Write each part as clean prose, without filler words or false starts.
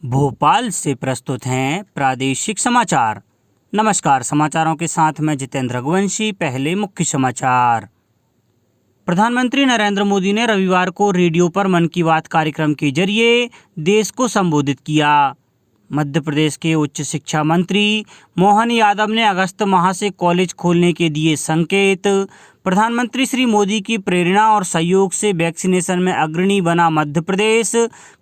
भोपाल से प्रस्तुत हैं प्रादेशिक समाचार। नमस्कार, समाचारों के साथ मैं जितेंद्र रघुवंशी। पहले मुख्य समाचार। प्रधानमंत्री नरेंद्र मोदी ने रविवार को रेडियो पर मन की बात कार्यक्रम के जरिए देश को संबोधित किया। मध्य प्रदेश के उच्च शिक्षा मंत्री मोहन यादव ने अगस्त माह से कॉलेज खोलने के दिए संकेत। प्रधानमंत्री श्री मोदी की प्रेरणा और सहयोग से वैक्सीनेशन में अग्रणी बना मध्य प्रदेश,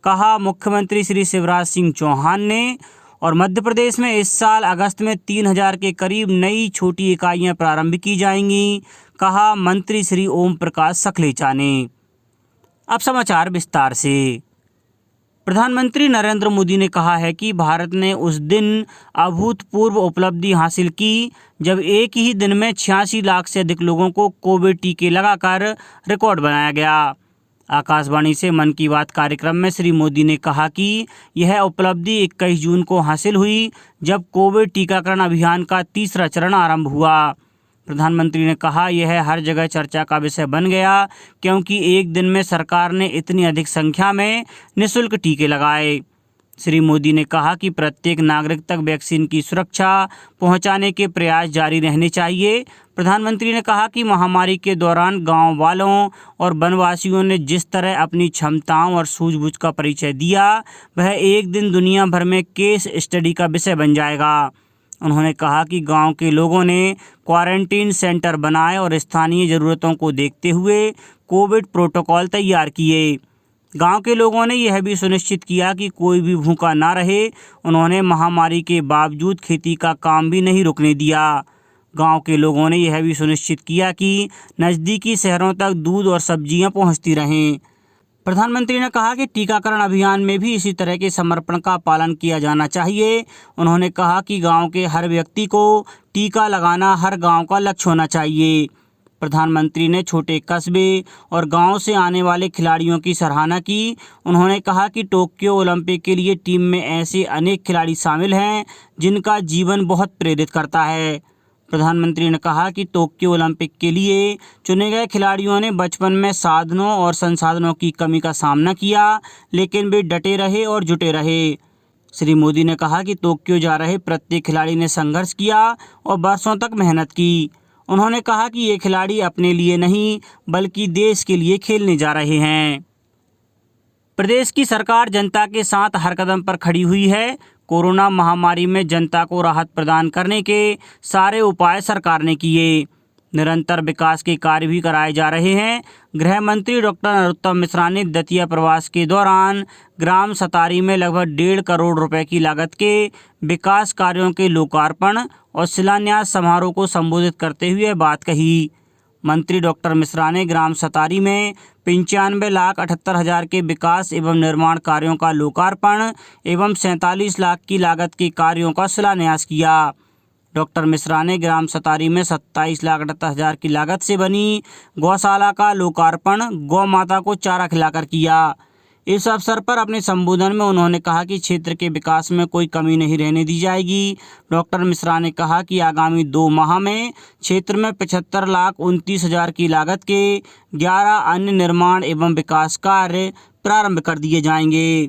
कहा मुख्यमंत्री श्री शिवराज सिंह चौहान ने। और मध्य प्रदेश में इस साल अगस्त में 3000 के करीब नई छोटी इकाइयां प्रारंभ की जाएंगी, कहा मंत्री श्री ओम प्रकाश सखलेचा ने। अब समाचार विस्तार से। प्रधानमंत्री नरेंद्र मोदी ने कहा है कि भारत ने उस दिन अभूतपूर्व उपलब्धि हासिल की जब एक ही दिन में 86 लाख से अधिक लोगों को कोविड टीके लगाकर रिकॉर्ड बनाया गया। आकाशवाणी से मन की बात कार्यक्रम में श्री मोदी ने कहा कि यह उपलब्धि 21 जून को हासिल हुई जब कोविड टीकाकरण अभियान का तीसरा चरण आरंभ हुआ। प्रधानमंत्री ने कहा, यह हर जगह चर्चा का विषय बन गया क्योंकि एक दिन में सरकार ने इतनी अधिक संख्या में निःशुल्क टीके लगाए। श्री मोदी ने कहा कि प्रत्येक नागरिक तक वैक्सीन की सुरक्षा पहुंचाने के प्रयास जारी रहने चाहिए। प्रधानमंत्री ने कहा कि महामारी के दौरान गांव वालों और वनवासियों ने जिस तरह अपनी क्षमताओं और सूझबूझ का परिचय दिया, वह एक दिन दुनिया भर में केस स्टडी का विषय बन जाएगा। उन्होंने कहा कि गांव के लोगों ने क्वारंटीन सेंटर बनाए और स्थानीय ज़रूरतों को देखते हुए कोविड प्रोटोकॉल तैयार किए। गांव के लोगों ने यह भी सुनिश्चित किया कि कोई भी भूखा ना रहे। उन्होंने महामारी के बावजूद खेती का काम भी नहीं रुकने दिया। गांव के लोगों ने यह भी सुनिश्चित किया कि नज़दीकी शहरों तक दूध और सब्जियां पहुंचती रहें। प्रधानमंत्री ने कहा कि टीकाकरण अभियान में भी इसी तरह के समर्पण का पालन किया जाना चाहिए। उन्होंने कहा कि गांव के हर व्यक्ति को टीका लगाना हर गांव का लक्ष्य होना चाहिए। प्रधानमंत्री ने छोटे कस्बे और गांव से आने वाले खिलाड़ियों की सराहना की। उन्होंने कहा कि टोक्यो ओलंपिक के लिए टीम में ऐसे अनेक खिलाड़ी शामिल हैं जिनका जीवन बहुत प्रेरित करता है। प्रधानमंत्री ने कहा कि टोक्यो ओलंपिक के लिए चुने गए खिलाड़ियों ने बचपन में साधनों और संसाधनों की कमी का सामना किया, लेकिन वे डटे रहे और जुटे रहे। श्री मोदी ने कहा कि टोक्यो जा रहे प्रत्येक खिलाड़ी ने संघर्ष किया और बरसों तक मेहनत की। उन्होंने कहा कि ये खिलाड़ी अपने लिए नहीं बल्कि देश के लिए खेलने जा रहे हैं। प्रदेश की सरकार जनता के साथ हर कदम पर खड़ी हुई है। कोरोना महामारी में जनता को राहत प्रदान करने के सारे उपाय सरकार ने किए। निरंतर विकास के कार्य भी कराए जा रहे हैं। गृह मंत्री डॉक्टर नरोत्तम मिश्रा ने दतिया प्रवास के दौरान ग्राम सतारी में लगभग 1.5 करोड़ रुपए की लागत के विकास कार्यों के लोकार्पण और शिलान्यास समारोह को संबोधित करते हुए बात कही। मंत्री डॉक्टर मिश्रा ने ग्राम सतारी में 95,78,000 के विकास एवं निर्माण कार्यों का लोकार्पण एवं 47 लाख की लागत के कार्यों का शिलान्यास किया। डॉक्टर मिश्रा ने ग्राम सतारी में 27,78,000 की लागत से बनी गौशाला का लोकार्पण गौ माता को चारा खिलाकर किया। इस अवसर पर अपने संबोधन में उन्होंने कहा कि क्षेत्र के विकास में कोई कमी नहीं रहने दी जाएगी। डॉक्टर मिश्रा ने कहा कि आगामी 2 माह में क्षेत्र में 75,29,000 की लागत के 11 अन्य निर्माण एवं विकास कार्य प्रारंभ कर दिए जाएंगे।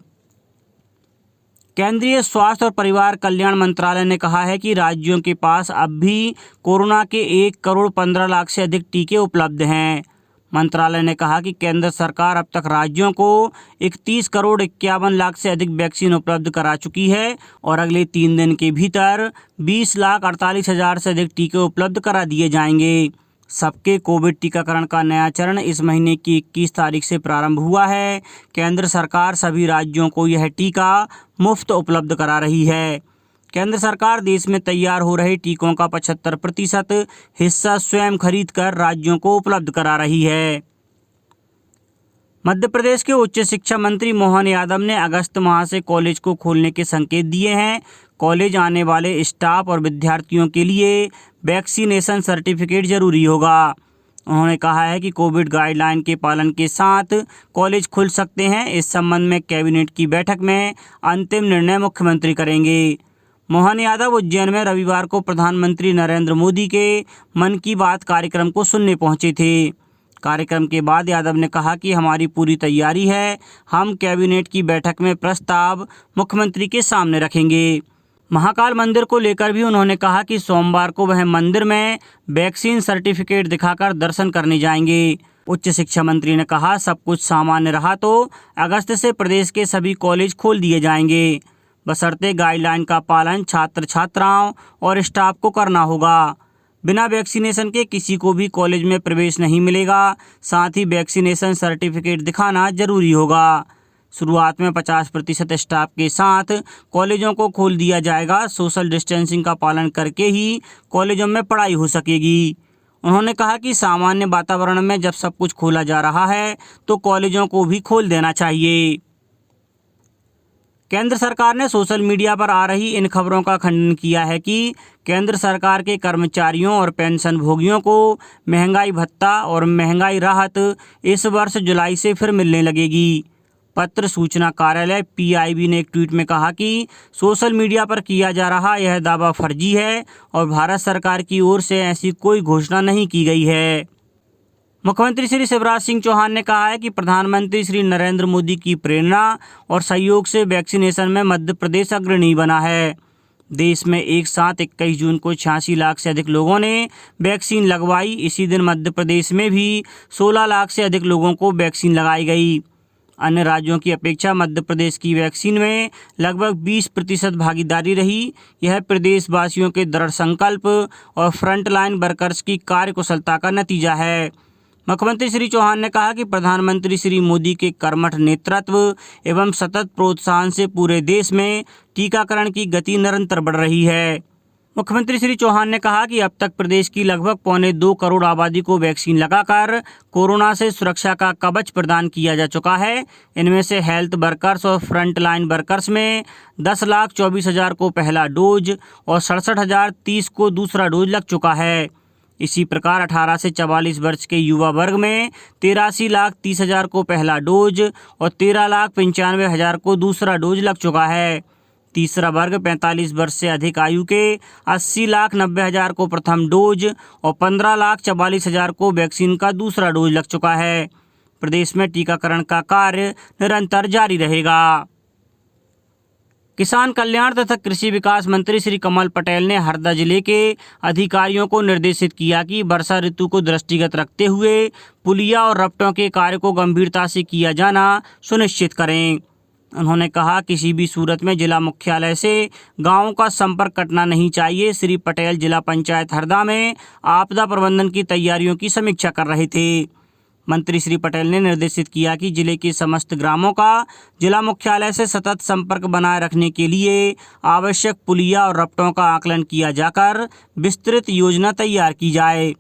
केंद्रीय स्वास्थ्य और परिवार कल्याण मंत्रालय ने कहा है कि राज्यों के पास अब भी कोरोना के 1 करोड़ 15 लाख से अधिक टीके उपलब्ध हैं। मंत्रालय ने कहा कि केंद्र सरकार अब तक राज्यों को 31 करोड़ 51 लाख से अधिक वैक्सीन उपलब्ध करा चुकी है और अगले 3 दिन के भीतर 20,48,000 से अधिक टीके उपलब्ध करा दिए जाएंगे। सबके कोविड टीकाकरण का नया चरण इस महीने की 21 तारीख से प्रारंभ हुआ है। केंद्र सरकार सभी राज्यों को यह टीका मुफ्त उपलब्ध करा रही है। केंद्र सरकार देश में तैयार हो रहे टीकों का 75% हिस्सा स्वयं खरीदकर राज्यों को उपलब्ध करा रही है। मध्य प्रदेश के उच्च शिक्षा मंत्री मोहन यादव ने अगस्त माह से कॉलेज को खोलने के संकेत दिए हैं। कॉलेज आने वाले स्टाफ और विद्यार्थियों के लिए वैक्सीनेशन सर्टिफिकेट जरूरी होगा। उन्होंने कहा है कि कोविड गाइडलाइन के पालन के साथ कॉलेज खुल सकते हैं। इस संबंध में कैबिनेट की बैठक में अंतिम निर्णय मुख्यमंत्री करेंगे। मोहन यादव उज्जैन में रविवार को प्रधानमंत्री नरेंद्र मोदी के मन की बात कार्यक्रम को सुनने पहुंचे थे। कार्यक्रम के बाद यादव ने कहा कि हमारी पूरी तैयारी है, हम कैबिनेट की बैठक में प्रस्ताव मुख्यमंत्री के सामने रखेंगे। महाकाल मंदिर को लेकर भी उन्होंने कहा कि सोमवार को वह मंदिर में वैक्सीन सर्टिफिकेट दिखाकर दर्शन करने जाएंगे। उच्च शिक्षा मंत्री ने कहा, सब कुछ सामान्य रहा तो अगस्त से प्रदेश के सभी कॉलेज खोल दिए जाएंगे, बशर्ते गाइडलाइन का पालन छात्र छात्राओं और स्टाफ को करना होगा। बिना वैक्सीनेशन के किसी को भी कॉलेज में प्रवेश नहीं मिलेगा। साथ ही वैक्सीनेशन सर्टिफिकेट दिखाना जरूरी होगा। शुरुआत में 50% स्टाफ के साथ कॉलेजों को खोल दिया जाएगा। सोशल डिस्टेंसिंग का पालन करके ही कॉलेजों में पढ़ाई हो सकेगी। उन्होंने कहा कि सामान्य वातावरण में जब सब कुछ खोला जा रहा है तो कॉलेजों को भी खोल देना चाहिए। केंद्र सरकार ने सोशल मीडिया पर आ रही इन खबरों का खंडन किया है कि केंद्र सरकार के कर्मचारियों और पेंशन भोगियों को महंगाई भत्ता और महंगाई राहत इस वर्ष जुलाई से फिर मिलने लगेगी। पत्र सूचना कार्यालय PIB ने एक ट्वीट में कहा कि सोशल मीडिया पर किया जा रहा यह दावा फर्जी है और भारत सरकार की ओर से ऐसी कोई घोषणा नहीं की गई है। मुख्यमंत्री श्री शिवराज सिंह चौहान ने कहा है कि प्रधानमंत्री श्री नरेंद्र मोदी की प्रेरणा और सहयोग से वैक्सीनेशन में मध्य प्रदेश अग्रणी बना है। देश में एक साथ 21 जून को 86 लाख से अधिक लोगों ने वैक्सीन लगवाई। इसी दिन मध्य प्रदेश में भी 16 लाख से अधिक लोगों को वैक्सीन लगाई गई। अन्य राज्यों की अपेक्षा मध्य प्रदेश की वैक्सीन में लगभग 20% भागीदारी रही। यह प्रदेशवासियों के दृढ़ संकल्प और फ्रंटलाइन वर्कर्स की कार्यकुशलता का नतीजा है। मुख्यमंत्री श्री चौहान ने कहा कि प्रधानमंत्री श्री मोदी के कर्मठ नेतृत्व एवं सतत प्रोत्साहन से पूरे देश में टीकाकरण की गति निरंतर बढ़ रही है। मुख्यमंत्री श्री चौहान ने कहा कि अब तक प्रदेश की लगभग 1.25 करोड़ आबादी को वैक्सीन लगाकर कोरोना से सुरक्षा का कवच प्रदान किया जा चुका है। इनमें से हेल्थ वर्कर्स और फ्रंटलाइन वर्कर्स में 10,24,000 को पहला डोज और 67,030 को दूसरा डोज लग चुका है। इसी प्रकार 18 से 44 वर्ष के युवा वर्ग में 83,30,000 को पहला डोज और 13,95,000 को दूसरा डोज लग चुका है। तीसरा वर्ग 45 वर्ष से अधिक आयु के 80,90,000 को प्रथम डोज और 15,44,000 को वैक्सीन का दूसरा डोज लग चुका है। प्रदेश में टीकाकरण का कार्य निरंतर जारी रहेगा। किसान कल्याण तथा कृषि विकास मंत्री श्री कमल पटेल ने हरदा जिले के अधिकारियों को निर्देशित किया कि वर्षा ऋतु को दृष्टिगत रखते हुए पुलिया और रपटों के कार्य को गंभीरता से किया जाना सुनिश्चित करें। उन्होंने कहा, किसी भी सूरत में जिला मुख्यालय से गांवों का संपर्क कटना नहीं चाहिए। श्री पटेल जिला पंचायत हरदा में आपदा प्रबंधन की तैयारियों की समीक्षा कर रहे थे। मंत्री श्री पटेल ने निर्देशित किया कि जिले के समस्त ग्रामों का जिला मुख्यालय से सतत संपर्क बनाए रखने के लिए आवश्यक पुलिया और रपटों का आकलन किया जाकर विस्तृत योजना तैयार की जाए।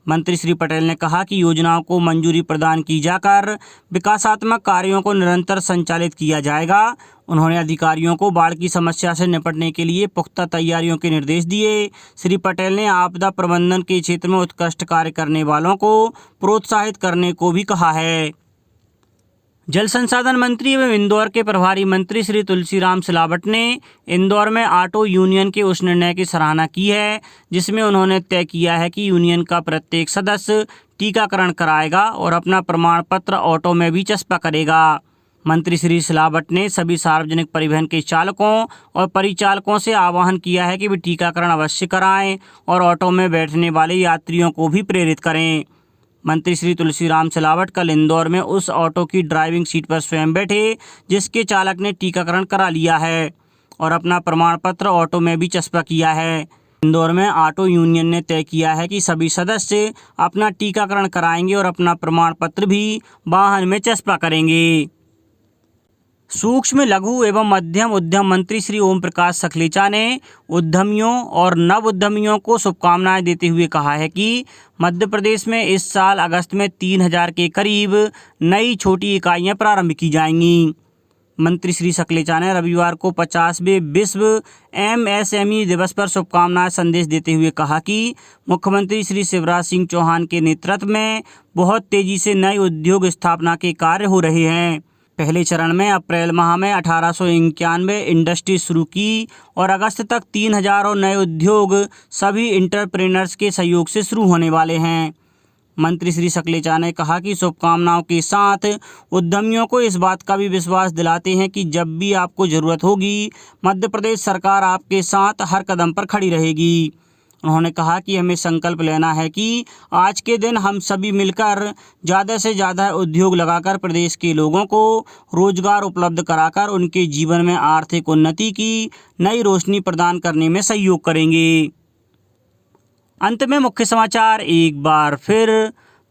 मंत्री श्री पटेल ने कहा कि योजनाओं को मंजूरी प्रदान की जाकर विकासात्मक कार्यों को निरंतर संचालित किया जाएगा। उन्होंने अधिकारियों को बाढ़ की समस्या से निपटने के लिए पुख्ता तैयारियों के निर्देश दिए। श्री पटेल ने आपदा प्रबंधन के क्षेत्र में उत्कृष्ट कार्य करने वालों को प्रोत्साहित करने को भी कहा है। जल संसाधन मंत्री एवं इंदौर के प्रभारी मंत्री श्री तुलसीराम सिलावट ने इंदौर में ऑटो यूनियन के उस निर्णय की सराहना की है जिसमें उन्होंने तय किया है कि यूनियन का प्रत्येक सदस्य टीकाकरण कराएगा और अपना प्रमाण पत्र ऑटो में भी चस्पा करेगा। मंत्री श्री सिलावट ने सभी सार्वजनिक परिवहन के चालकों और परिचालकों से आह्वान किया है कि वे टीकाकरण अवश्य कराएं और ऑटो में बैठने वाले यात्रियों को भी प्रेरित करें। मंत्री श्री तुलसीराम सिलावट कल इंदौर में उस ऑटो की ड्राइविंग सीट पर स्वयं बैठे जिसके चालक ने टीकाकरण करा लिया है और अपना प्रमाण पत्र ऑटो में भी चस्पा किया है। इंदौर में ऑटो यूनियन ने तय किया है कि सभी सदस्य अपना टीकाकरण कराएंगे और अपना प्रमाण पत्र भी वाहन में चस्पा करेंगे। सूक्ष्म लघु एवं मध्यम उद्यम मंत्री श्री ओम प्रकाश सखलेचा ने उद्यमियों और नव उद्यमियों को शुभकामनाएं देते हुए कहा है कि मध्य प्रदेश में इस साल अगस्त में 3,000 के करीब नई छोटी इकाइयां प्रारंभ की जाएंगी। मंत्री श्री सखलेचा ने रविवार को 50वें विश्व MSME दिवस पर शुभकामनाएं संदेश देते हुए कहा कि मुख्यमंत्री श्री शिवराज सिंह चौहान के नेतृत्व में बहुत तेजी से नए उद्योग स्थापना के कार्य हो रहे हैं। पहले चरण में अप्रैल माह में 1891 इंडस्ट्री शुरू की और अगस्त तक 3,000 और नए उद्योग सभी इंटरप्रेनर्स के सहयोग से शुरू होने वाले हैं। मंत्री श्री सकलेचा ने कहा कि शुभकामनाओं के साथ उद्यमियों को इस बात का भी विश्वास दिलाते हैं कि जब भी आपको ज़रूरत होगी मध्य प्रदेश सरकार आपके साथ हर कदम पर खड़ी रहेगी। उन्होंने कहा कि हमें संकल्प लेना है कि आज के दिन हम सभी मिलकर ज़्यादा से ज़्यादा उद्योग लगाकर प्रदेश के लोगों को रोजगार उपलब्ध कराकर उनके जीवन में आर्थिक उन्नति की नई रोशनी प्रदान करने में सहयोग करेंगे। अंत में मुख्य समाचार एक बार फिर।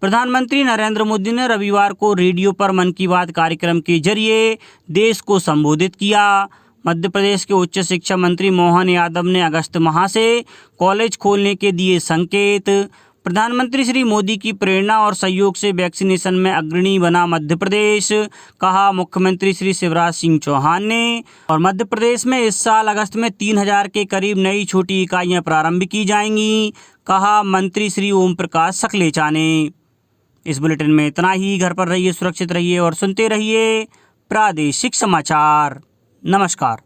प्रधानमंत्री नरेंद्र मोदी ने रविवार को रेडियो पर मन की बात कार्यक्रम के जरिए देश को संबोधित किया। मध्य प्रदेश के उच्च शिक्षा मंत्री मोहन यादव ने अगस्त माह से कॉलेज खोलने के दिए संकेत। प्रधानमंत्री श्री मोदी की प्रेरणा और सहयोग से वैक्सीनेशन में अग्रणी बना मध्य प्रदेश, कहा मुख्यमंत्री श्री शिवराज सिंह चौहान ने। और मध्य प्रदेश में इस साल अगस्त में 3000 के करीब नई छोटी इकाइयां प्रारंभ की जाएंगी, कहा मंत्री श्री ओम प्रकाश सकलेचा ने। इस बुलेटिन में इतना ही। घर पर रहिए, सुरक्षित रहिए और सुनते रहिए प्रादेशिक समाचार। नमस्कार।